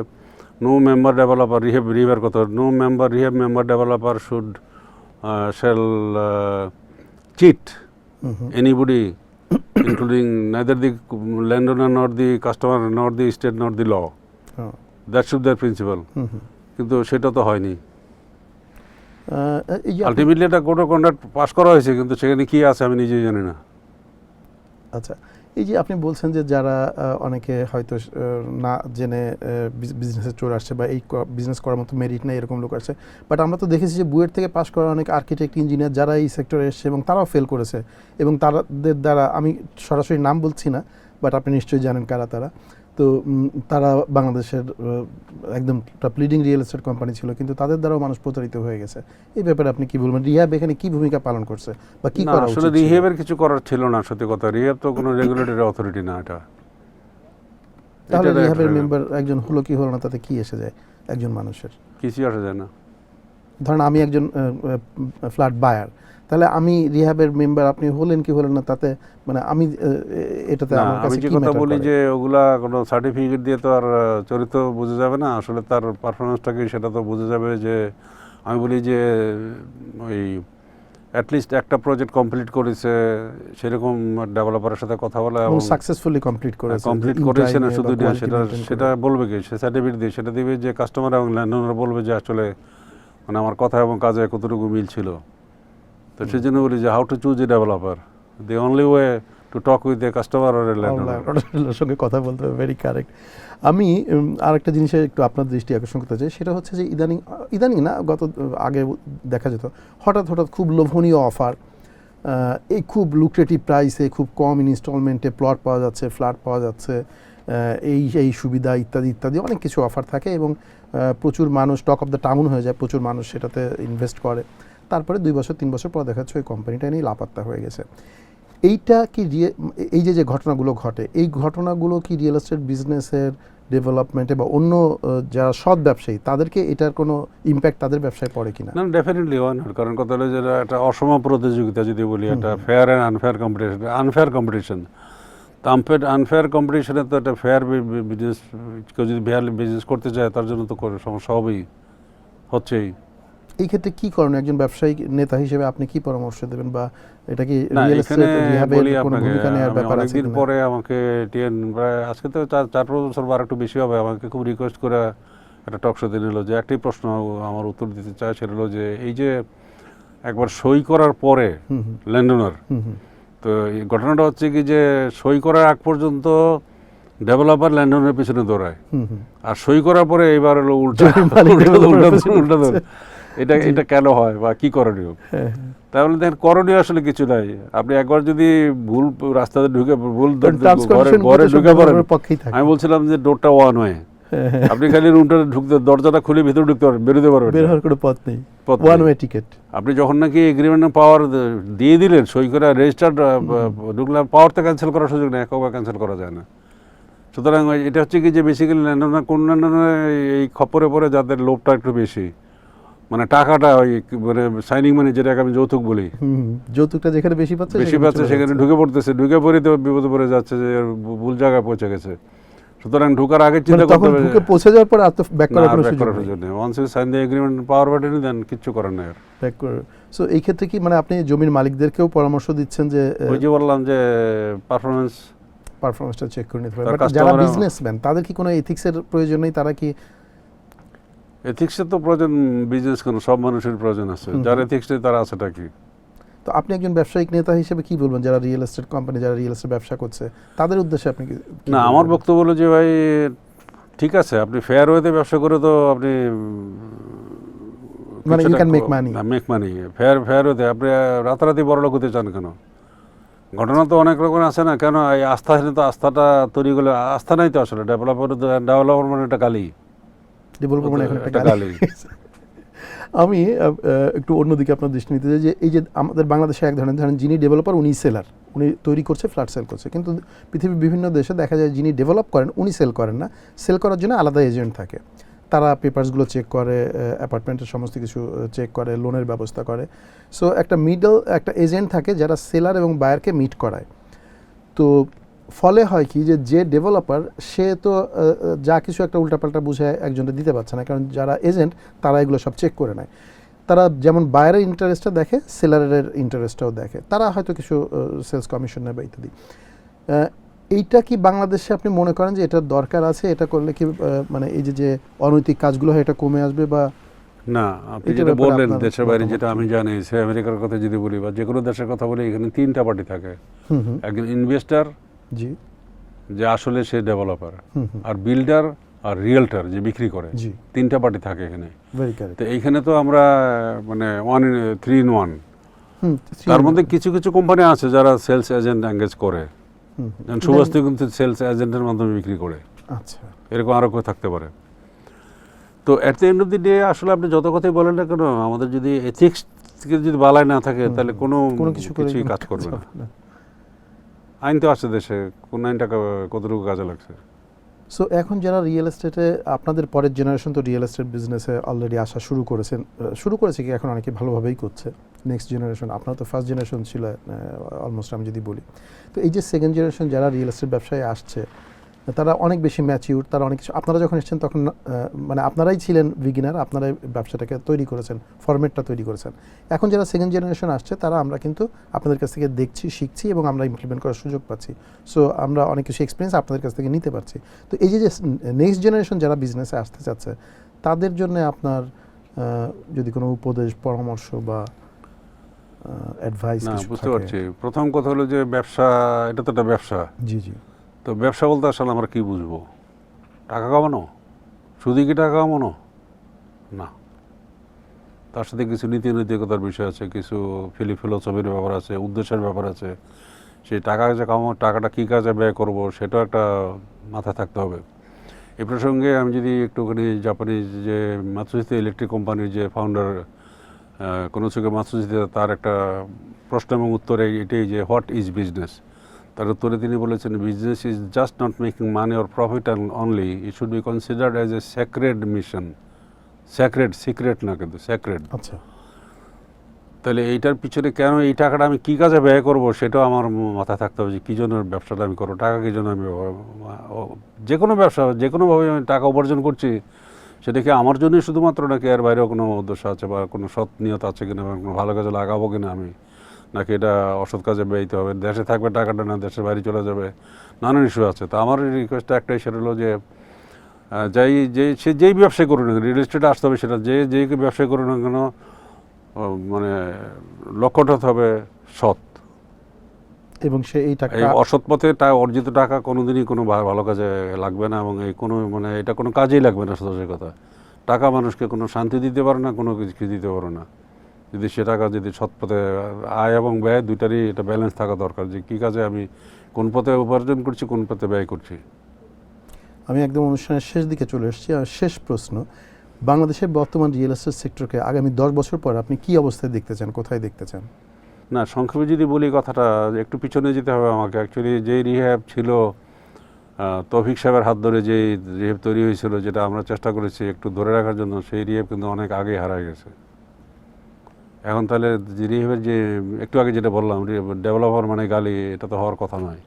নো মেম্বার ডেভেলপার রিহেবের কথা, no REHAB member developer should shall cheat anybody including neither the landowner nor the customer nor the state nor the law. That should be their principle. কিন্তু সেটা তো হয়নি। আলটিমেটলি একটা কোড অফ কন্ডাক্ট পাস করা হয়েছে, কিন্তু সেখানে কি আছে আমি নিজেই জানি না। আচ্ছা, এই যে আপনি বলছেন যে যারা অনেকে হয়তো না জেনে বিজনেসে চলে আসছে বা এই বিজনেস করার মতো মেরিট নেই এরকম লোক আসছে, বাট আমরা তো দেখেছি যে বুয়েট থেকে পাস করা অনেক আর্কিটেক্ট ইঞ্জিনিয়ার যারা এই সেক্টরে এসছে এবং তারাও ফেল করেছে, এবং তাদের দ্বারা, আমি সরাসরি নাম বলছি না, বাট আপনি নিশ্চয়ই জানেন কারা তারা। তো তারা বাংলাদেশের একদম top leading real estate company ছিল, কিন্তু তাদের দ্বারাও মানুষ প্রতারিত হয়ে গেছে। এই ব্যাপারে আপনি কি বলবেন? রিহাব এখানে কি ভূমিকা পালন করছে বা কি করা উচিত? আসলে রিহেবের কিছু করার ছিল না, সত্যি কথা। রিহেব তো কোনো রেগুলেটরি অথরিটি না। এটা তাহলে রিহাবের মেম্বার একজন হলো কি হলো না, তাতে কি এসে যায় একজন মানুষের? কিছু আসা যায় না। ধরেন আমি একজন ফ্ল্যাট বায়ার, তাহলে আমি রিহাবের মেম্বার, আপনি হলেন কি হলেন না, তাতে মানে আমি এটাতে আমার কাছে আমি যে কথা বলি যে ওগুলা কোনো সার্টিফিকেট দিয়ে তো আর চরিত্র বোঝা যাবে না, আসলে তার পারফরমেন্সটাকে সেটা তো বোঝা যাবে। যে আমি বলি যে ওই অ্যাটলিস্ট একটা প্রজেক্ট কমপ্লিট করেছে সেরকম ডেভেলপারের সাথে কথা বলা এবং সাকসেসফুলি কমপ্লিট করেছে না শুধু সেটা বলবে কি, সে সার্টিফিকেট দিয়ে সেটা দিবে যে কাস্টমার এবং ল্যান্ডওনার বলবে যে আসলে মানে আমার কথা এবং কাজে কতটুকু মিল ছিল। তো সেই জন্য বলি যে how to choose a developer, the only way to talk with a customer or a landowner, সঙ্গে কথা বলতে হবে। Very correct. আমি আরেকটা জিনিসে একটু আপনার দৃষ্টি আকর্ষণ করতে চাই, সেটা হচ্ছে যে ইদানিং না, আগে দেখা যেত হঠাৎ খুব লোভনীয় অফার, এই খুব লুক্রেটিভ প্রাইসে খুব কম ইনস্টলমেন্টে প্লট পাওয়া যাচ্ছে, ফ্ল্যাট পাওয়া যাচ্ছে, এই সুবিধা ইত্যাদি অনেক কিছু অফার থাকে, এবং প্রচুর মানুষ টক অফ দ্য টাউন হয়ে যায়, প্রচুর মানুষ সেটাতে ইনভেস্ট করে। তারপরে 2 বছর 3 বছর পর দেখা যাচ্ছে ওই কোম্পানিটা নিয়ে লাপাত্তা হয়ে গেছে। এইটা কি এই যে ঘটনাগুলো ঘটে, এই ঘটনাগুলো কি রিয়েল এস্টেট বিজনেসের ডেভেলপমেন্টে বা অন্য যারা সৎ ব্যবসায়ী তাদেরকে এটার কোনো ইম্প্যাক্ট তাদের ব্যবসায় পড়ে কিনা? না, ডেফিনেটলি ওয়ান। কারণ কথা হলো যে একটা অসম প্রতিযোগিতা যদি বলি, একটা ফেয়ার অ্যান্ড আনফেয়ার কম্পিটিশন। তো আনফেয়ার কম্পিটিশনে তো একটা ফেয়ার বিজনেস, কেউ যদি ফেয়ার বিজনেস করতে চায় তার জন্য তো সমস্যা হবেই, হচ্ছেই। এই ক্ষেত্রে কি করেন একজন ব্যবসায়িক নেতা হিসেবে, আপনি কি পরামর্শ দেবেন? বা এটা কি অনেকদিন পরে আমাকে টিএন আজকে তো 4-5 বছর বা একটু বেশি হবে, আমাকে খুব রিকোয়েস্ট করে একটা টক শোতে নিল যে একটি প্রশ্ন আমার উত্তর দিতে চায়, সেটা হলো যে এই যে একবার সই করার পরে ল্যান্ডওনার, তো এই ঘটনাটা হচ্ছে কি যে সই করার আগ পর্যন্ত ডেভেলপার ল্যান্ডওনারের পিছনে দৌড়ায়, আর সই করার পরে এবার হলো উল্টা। এটা কেন হয় বা কি করণীয়? তাহলে দেখেন করণীয় আসলে কিছু নাই। আপনি একবার যদি ভুল রাস্তাতে ঢুকে ঘরে ঢুকে পড়েন, আমি বলছিলাম যে ডোরটা ওয়ান ওয়ে, আপনি খালি রুমটা ঢুকতে, দরজাটা খুলে ভিতরে ঢুকতে পারবেন, বেরোতে পারবেন, বের হওয়ার কোনো পথ নেই, ওয়ান ওয়ে টিকেট। আপনি যখন নাকি এগ্রিমেন্ট পাওয়ার দিয়ে দিলেন, সই করে রেজিস্টার্ড ঢুকলাম, পাওয়ার তো ক্যান্সেল করার সুযোগ নেই, একবার ক্যান্সেল করা যায় না। সুতরাং এটা হচ্ছে কি যে বেসিক্যালি ল্যান্ডওনার কোন ল্যান্ডওনার এই খপ্পরে পরে যাদের লোভটা একটু বেশি, মানে টাকাটা ওই মানে সাইনিং মানে যেটাকে আমি যৌতুক বলি, যৌতুকটা যেখানে বেশি পাচ্ছে সেখানে ঢুকে পড়তেছে, ঢুকে পড়ে তো বিপদে পড়ে যাচ্ছে যে ভুল জায়গায় পৌঁছে গেছে। সুতরাং ঢোকার আগে মানে চিন্তা করতে তখন হবে ঢুকে পৌঁছে যাওয়ার পর আর তো ব্যাক করার কোনো সুযোগ নেই। জন্য once you sign the agreement power button then কিচ্ছু করার নাই আর। ব্যাক করে সো এই ক্ষেত্রে কি মানে আপনি জমির মালিকদেরকেও পরামর্শ দিচ্ছেন যে ওই যে বললাম যে পারফরমেন্স পারফরমেন্সটা চেক করে নিতে হবে, তার বাট যারা customer- বিজনেসম্যান তাদের কি কোনো এথিক্সের প্রয়োজন নেই? তারা কি এথিক্সের তো প্রয়োজন, বিজনেস কোনো সব মানুষের প্রয়োজন আছে, হুম। যার এথিক্স নেই তারা আছেটা কি? তো আপনি একজন ব্যবসায়িক নেতা হিসেবে কি বলবেন যারা রিয়েল এস্টেট কোম্পানি, যারা রিয়েল এস্টেট ব্যবসা করছে তাদের উদ্দেশ্যে আপনি কি কি না, আমার বলবেন? বক্তব্য হলো যে ভাই ঠিক আছে, আপনি ফেয়ার ওয়েতে ব্যবসা করে তো আপনি মানে you can make money. Make money fair ওয়েতে আপনি রাতারাতি বড়লোক হতে চান কেন? ঘটনা তো অনেক রকম আছে না, কেন এই আস্থাহীনতা, আস্থাটা তৈরি করলে আস্থা নাই তো আসলে। ডেভেলপার মানে একটা গালি, ডেভেলপার মানে এখন একটা একটা গালি। আমি একটু অন্যদিকে আপনার দৃষ্টি নিতে চাই যে এই যে আমাদের বাংলাদেশে এক ধরনের ধরেন যিনি ডেভেলপার উনি সেলার, উনি তৈরি করছে ফ্ল্যাট সেল করছে, কিন্তু পৃথিবীর বিভিন্ন দেশে দেখা যায় যিনি ডেভেলপ করেন উনি সেল করেন না, সেল করার জন্য আলাদা এজেন্ট থাকে। তারা পেপারসগুলো চেক করে, অ্যাপার্টমেন্টের সমস্ত কিছু চেক করে, লোনের ব্যবস্থা করে। সো একটা একটা এজেন্ট থাকে যারা সেলার এবং বায়ারকে মিট করায়। তো ফলে হয় কি যে ডেভেলপার সে তো যা কিছু একটা উল্টাপাল্টা বুঝে একজনকে দিতে পারছে না, কারণ যারা এজেন্ট তারা এগুলো সব চেক করে নেয়। তারা যেমন বায়ারের ইন্টারেস্টটা দেখে, সেলারের ইন্টারেস্টটাও দেখে, তারা হয়তো কিছু সেলস কমিশন নেয় বা ইত্যাদি। এইটা কি বাংলাদেশে আপনি মনে করেন যে এটার দরকার আছে? এটা করলে কি মানে এই যে অনৈতিক কাজগুলো হয় এটা কমে আসবে? বা না, আপনি এটার যেটা ব্যাপারে বললেন আপনার দেশের বাইরে, মতামত যেটা কি? আমি জানি, সে আমেরিকার কথা যদি বলি বা যে কোনো দেশের কথা বলি, এখানে তিনটা পার্টি থাকে। হুম হুম একজন ইনভেস্টার, জি যে আসলে সে ডেভেলপার, হুম হুম আর বিল্ডার, আর রিয়েলটার যে বিক্রি করে। জি তিনটা পার্টি থাকে এখানে। Very correct. তো এইখানে তো আমরা মানে 3 in 1। হুম তার মধ্যে কিছু কিছু কোম্পানি আছে যারা সেলস এজেন্ট এঙ্গেজ করে, হুম, যেমন সুভাষতি কিন্তু সেলস এজেন্টের মাধ্যমে বিক্রি করে। আচ্ছা এরকম আরও কেউ থাকতে পারে। তো at the end of the day আসলে আপনি যত কথাই বলেন না কেন, আমাদের যদি এথিক্স থেকে যদি বালাই না থাকে তাহলে কোনো কিছুই কাজ করবে না। আইন তো আছে দেশে, কোন আইনটা কতটুকু কাজে লাগছে? সো এখন যারা রিয়েল এস্টেটে, আপনাদের পরের জেনারেশন তো রিয়েল এস্টেট বিজনেসে অলরেডি আসা শুরু করেছে কি এখন অনেকে ভালোভাবেই করছে। নেক্সট জেনারেশন, আপনার তো ফার্স্ট জেনারেশন ছিল অলমোস্ট আমি যদি বলি। তো এই যে সেকেন্ড জেনারেশন যারা রিয়েল এস্টেট ব্যবসায় আসছে তারা অনেক বেশি ম্যাচিউর, তারা অনেক কিছু, আপনারা যখন এসেছেন তখন মানে আপনারাই ছিলেন বিগিনার, আপনারাই ব্যবসাটাকে তৈরি করেছেন, ফরম্যাটটা তৈরি করেছেন। এখন যারা সেকেন্ড জেনারেশন আসছে তারা আমরা কিন্তু আপনাদের কাছ থেকে দেখছি, শিখছি এবং আমরা ইমপ্লিমেন্ট করার সুযোগ পাচ্ছি। সো আমরা অনেক কিছু এক্সপিরিয়েন্স আপনাদের কাছ থেকে নিতে পারছি। তো এই যে নেক্সট জেনারেশন যারা বিজনেসে আসতে চাচ্ছে তাদের জন্য আপনার যদি কোনো উপদেশ, পরামর্শ বা অ্যাডভাইস না, কিছু বুঝতে থাকে? পারছি। প্রথম কথা হলো যে ব্যবসা, এটা তো একটা ব্যবসা। জি জি তো ব্যবসা বলতে আসলে আমরা কি বুঝবো? টাকা কামানো? শুধু কি টাকা কামানো? না, তার সাথে কিছু নীতি নৈতিকতার বিষয় আছে, কিছু ফিলোসফির ব্যাপার আছে, উদ্দেশ্যের ব্যাপার আছে। সেই টাকা যে কামাবো, টাকাটা কী কাজে ব্যয় করব সেটাও একটা মাথায় থাকতে হবে। এই প্রসঙ্গে আমি যদি একটুখানি জাপানিজ যে মাতসুশিতা ইলেকট্রিক কোম্পানির যে ফাউন্ডার কোনোসুকে মাতসুশিতা, তার একটা প্রশ্ন এবং উত্তরে এটাই যে হোয়াট ইজ বিজনেস, তার উত্তরে তিনি বলেছেন, business is just not making money or profit only, it should be considered as a sacred mission. Sacred, secret না, কিন্তু স্যাক্রেড। আচ্ছা তাহলে এইটার পিছনে কেন এই টাকাটা আমি কী কাজে ব্যয় করব সেটাও আমার মাথায় থাকতে হবে, যে কী জন্য ব্যবসাটা আমি করবো, টাকা কী জন্য আমি যে কোনো ব্যবসা, যে কোনোভাবে আমি টাকা উপার্জন করছি, সেটা কি আমার জন্যই শুধুমাত্র, নাকি এর বাইরেও কোনো উদ্দেশ্য আছে বা কোনো সৎ নিয়ত আছে কিনা, বা কোনো ভালো কাজে লাগাবো কিনা আমি, নাকি এটা অসৎ কাজে ব্যয়িত হবে, দেশে থাকবে টাকাটা, না দেশের বাইরে চলে যাবে, নানান ইস্যু আছে। তো আমার রিকোয়েস্টটা একটাই, সেটা হলো যে সে যেই ব্যবসায় করুন না কেন, রিয়েল এস্টেটে আসতে হবে, সেটা যেই ব্যবসায় করুন না কেন, মানে লক্ষ্যটা হতে হবে সৎ। এবং সে এই টাকা, এই অসৎ পথে অর্জিত টাকা কোনোদিনই কোনো ভালো কাজে লাগবে না, এবং এই কোনো মানে এটা কোনো কাজেই লাগবে না। সত্যি কথা, টাকা মানুষকে কোনো শান্তি দিতে পারে না, কোনো কিছু দিতে পারে না। যদি সে টাকা যদি সৎ পথে, আয় এবং ব্যয় দুইটারই এটা ব্যালেন্স থাকা দরকার, যে কী কাজে আমি কোন পথে উপার্জন করছি, কোন পথে ব্যয় করছি। আমি একদম অনুষ্ঠানের শেষ দিকে চলে এসেছি। আর শেষ প্রশ্ন, বাংলাদেশের বর্তমান রিয়েল এস্টেট সেক্টরকে আগামী 10 বছর পর আপনি কি অবস্থায় দেখতে চান, কোথায় দেখতে চান? না, সংক্ষেপে যদি বলি কথাটা, একটু পিছনে যেতে হবে আমাকে। অ্যাকচুয়ালি যেই রিহ্যাব ছিল, তৌফিক সাহেবের হাত ধরে যেই রিহ্যাব তৈরি হয়েছিল, যেটা আমরা চেষ্টা করেছি একটু ধরে রাখার জন্য, সেই রিহ্যাব কিন্তু অনেক আগে হারায় গেছে। এখন তাহলে যে রিহ্যাবের যে একটু আগে যেটা বললাম, ডেভেলপার মানে গালি, এটা তো হওয়ার কথা নয়।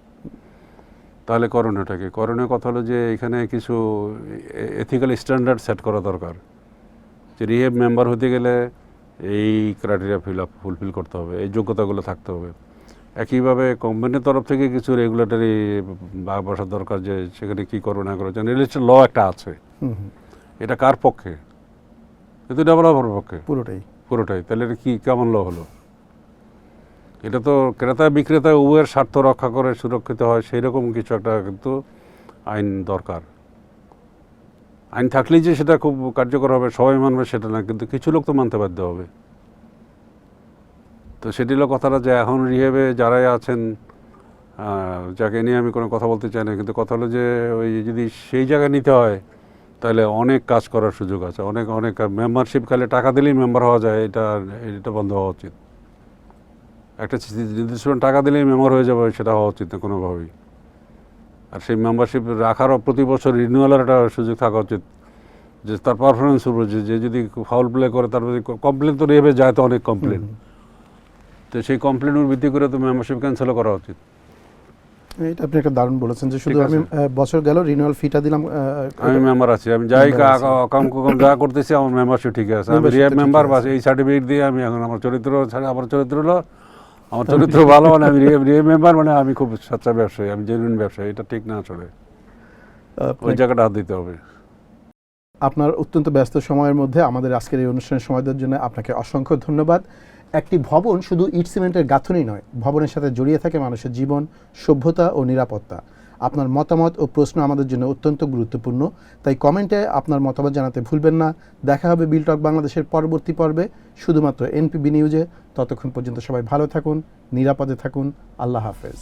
তাহলে করণীয়টাকে করণীয় কথা হলো যে এখানে কিছু এথিক্যাল স্ট্যান্ডার্ড সেট করা দরকার, যে রিহেব মেম্বার হতে গেলে এই ক্রাইটেরিয়া ফুলফিল করতে হবে, এই যোগ্যতাগুলো থাকতে হবে। একইভাবে কোম্পানির তরফ থেকে কিছু রেগুলেটরি বসার দরকার, যে সেখানে কী করো না করো, যেন রিলেটেড ল একটা আছে। হুম হুম, এটা কার পক্ষে? কিন্তু ডেভেলপার পক্ষে পুরোটাই। তাহলে এটা কি কেমন ল হলো? এটা তো ক্রেতা বিক্রেতা উভয়ের স্বার্থ রক্ষা করে সুরক্ষিত হয়, সেই রকম কিছু একটা কিন্তু আইন দরকার। আইন থাকলেই যে সেটা খুব কার্যকর হবে, সবাই মানবে সেটা না, কিন্তু কিছু লোক তো মানতে বাধ্য হবে। তো সেটি হলো কথাটা, যে এখন রিহেবে যারাই আছেন, যাকে নিয়ে আমি কোনো কথা বলতে চাই না, কিন্তু কথা হলো যে ওই যদি সেই জায়গায় নিতে হয় তাহলে অনেক কাজ করার সুযোগ আছে, অনেক অনেক মেম্বারশিপ খালি টাকা দিলেই মেম্বার হওয়া যায়, এটা বন্ধ হওয়া উচিত। একটা নির্দিষ্ট টাকা দিলেই মেম্বার হয়ে যাবে, সেটা হওয়া উচিত না কোনোভাবেই। আর সেই মেম্বারশিপ রাখারও প্রতি বছর রিনিউয়ালের একটা সুযোগ থাকা উচিত, যে তার পারফরমেন্স উপর, যে যদি ফাউল প্লে করে, তার কমপ্লেন তো রেবে যায়, তো অনেক কমপ্লেন, তো সেই কমপ্লেনের ভিত্তি করে তো মেম্বারশিপ ক্যান্সেলও করা উচিত। এটা আপনি একটা দারুণ বলেছেন, যে শুধু ঠিক আমি আছে। বছর গেল রিনিউয়াল ফিটা দিলাম, আমি মেম্বার আছি, আমি যাই member আছি। কাম যা করতেছি, আমার মেম্বারশিপ ঠিক আছে, আমি Membership রিহেব টা মেম্বার, ঠিকই বা আছে। এই সার্টিফিকেট দিয়ে আমি এখন আমার চরিত্র হলো, আমার চরিত্র ভালো, মানে আমি রিহেব মেম্বার, মানে আমি খুব সচ্চা ব্যবসায়ী, আমি জেনুইন ব্যবসায়ী। এটা ঠিক না আসলে, ওই জায়গাটা হাত দিতে হবে। আপনার অত্যন্ত ব্যস্ত সময়ের মধ্যে আমাদের আজকের এই অনুষ্ঠানের সময় দেওয়ার জন্য আপনাকে অসংখ্য ধন্যবাদ। একটি ভবন শুধু ইট সিমেন্টের গাঁথনি নয়, ভবনের সাথে জড়িয়ে থাকে মানুষের জীবন, সভ্যতা ও নিরাপত্তা। আপনার মতামত ও প্রশ্ন আমাদের জন্য অত্যন্ত গুরুত্বপূর্ণ, তাই কমেন্টে আপনার মতামত জানাতে ভুলবেন না। দেখা হবে বিল টক বাংলাদেশের পরবর্তী পর্বে, শুধুমাত্র এনপিবি নিউজে। ততক্ষণ পর্যন্ত সবাই ভালো থাকুন, নিরাপদে থাকুন। আল্লাহ হাফেজ।